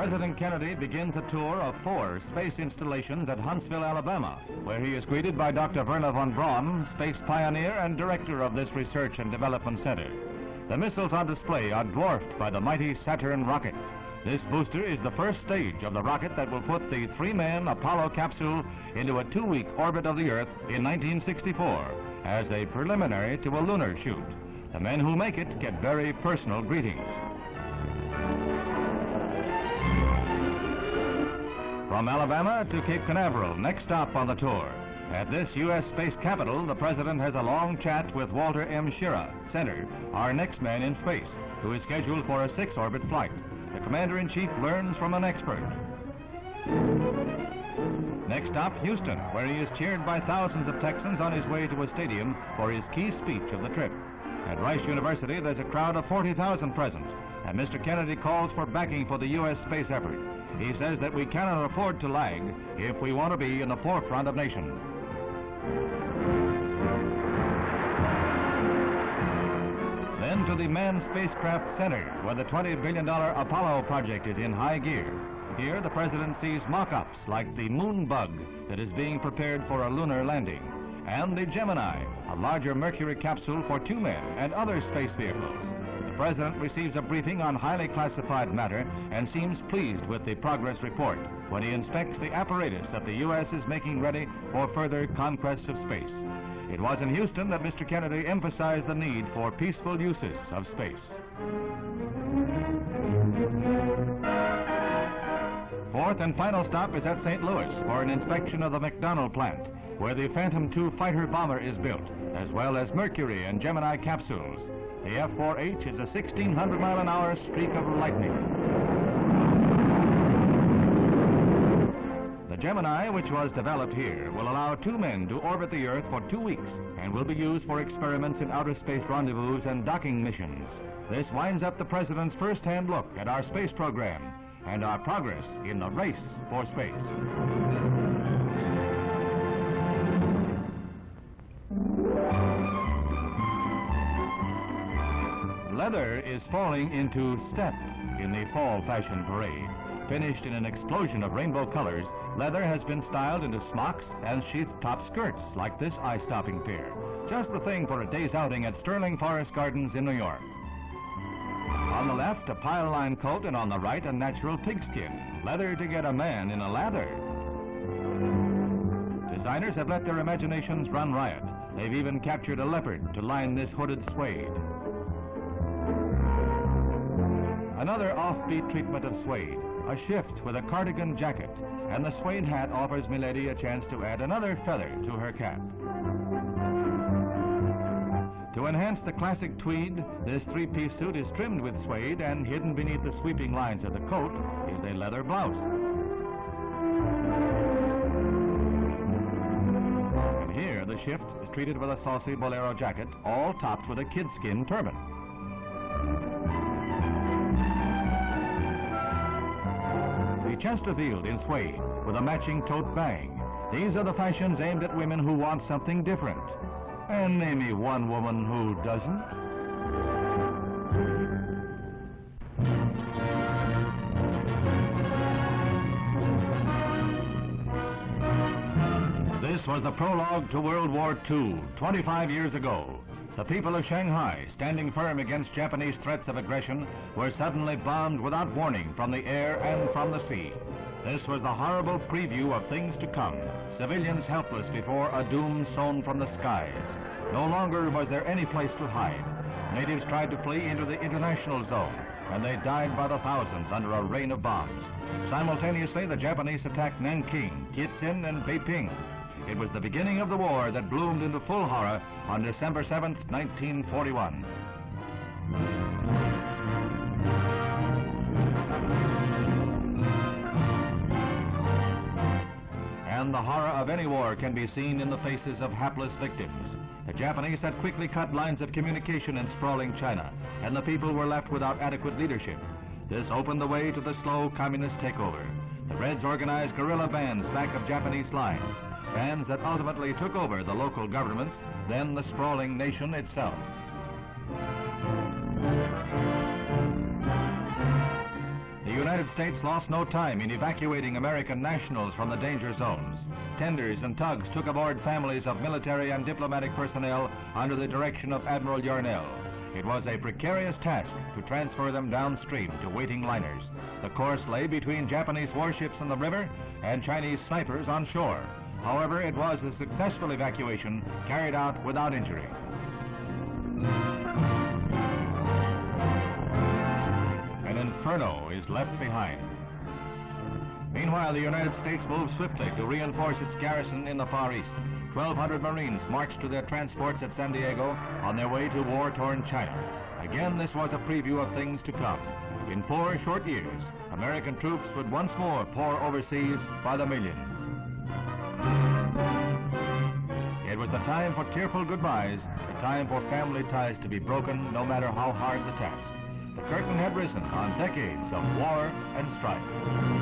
President Kennedy begins a tour of 4 space installations at Huntsville, Alabama, where he is greeted by Dr. Werner von Braun, space pioneer and director of this research and development center. The missiles on display are dwarfed by the mighty Saturn rocket. This booster is the first stage of the rocket that will put the 3-man Apollo capsule into a 2-week orbit of the Earth in 1964 as a preliminary to a lunar shoot. The men who make it get very personal greetings. From Alabama to Cape Canaveral, next stop on the tour. At this U.S. space capital, the President has a long chat with Walter M. Schirra, Center, our next man in space, who is scheduled for a 6-orbit flight. The Commander-in-Chief learns from an expert. Next stop, Houston, where he is cheered by thousands of Texans on his way to a stadium for his key speech of the trip. At Rice University, there's a crowd of 40,000 present, and Mr. Kennedy calls for backing for the U.S. space effort. He says that we cannot afford to lag if we want to be in the forefront of nations. Then to the Manned Spacecraft Center, where the $20 billion Apollo project is in high gear. Here, the President sees mock-ups like the moon bug that is being prepared for a lunar landing, and the Gemini, a larger Mercury capsule for 2 men and other space vehicles. The President receives a briefing on highly classified matter and seems pleased with the progress report when he inspects the apparatus that the U.S. is making ready for further conquest of space. It was in Houston that Mr. Kennedy emphasized the need for peaceful uses of space. Fourth and final stop is at St. Louis for an inspection of the McDonnell plant, where the Phantom II fighter bomber is built, as well as Mercury and Gemini capsules. The F-4H is a 1,600-mile-an-hour streak of lightning. The Gemini, which was developed here, will allow 2 men to orbit the Earth for 2 weeks and will be used for experiments in outer space rendezvous and docking missions. This winds up the President's first-hand look at our space program and our progress in the race for space. Leather is falling into step in the fall fashion parade. Finished in an explosion of rainbow colors, leather has been styled into smocks and sheath-top skirts like this eye-stopping pair. Just the thing for a day's outing at Sterling Forest Gardens in New York. On the left, a pile-line coat, and on the right, a natural pigskin. Leather to get a man in a lather. Designers have let their imaginations run riot. They've even captured a leopard to line this hooded suede. Another offbeat treatment of suede, a shift with a cardigan jacket, and the suede hat offers milady a chance to add another feather to her cap. To enhance the classic tweed, this 3-piece suit is trimmed with suede, and hidden beneath the sweeping lines of the coat is a leather blouse. And here, the shift is treated with a saucy bolero jacket, all topped with a kidskin turban. The chest revealed in suede with a matching tote bag. These are the fashions aimed at women who want something different. And name me one woman who doesn't. This was the prologue to World War II, 25 years ago. The people of Shanghai, standing firm against Japanese threats of aggression, were suddenly bombed without warning from the air and from the sea. This was the horrible preview of things to come, civilians helpless before a doom sown from the skies. No longer was there any place to hide. Natives tried to flee into the international zone, and they died by the thousands under a rain of bombs. Simultaneously, the Japanese attacked Nanking, Kietzin, and Beiping. It was the beginning of the war that bloomed into full horror on December 7th, 1941. And the horror of any war can be seen in the faces of hapless victims. The Japanese had quickly cut lines of communication in sprawling China, and the people were left without adequate leadership. This opened the way to the slow communist takeover. The Reds organized guerrilla bands back of Japanese lines, bands that ultimately took over the local governments, then the sprawling nation itself. The United States lost no time in evacuating American nationals from the danger zones. Tenders and tugs took aboard families of military and diplomatic personnel under the direction of Admiral Yarnell. It was a precarious task to transfer them downstream to waiting liners. The course lay between Japanese warships in the river and Chinese snipers on shore. However, it was a successful evacuation carried out without injury. An inferno is left behind. Meanwhile, the United States moved swiftly to reinforce its garrison in the Far East. 1,200 Marines marched to their transports at San Diego on their way to war-torn China. Again, this was a preview of things to come. In 4 short years, American troops would once more pour overseas by the millions. It was the time for tearful goodbyes, the time for family ties to be broken, no matter how hard the task. The curtain had risen on decades of war and strife.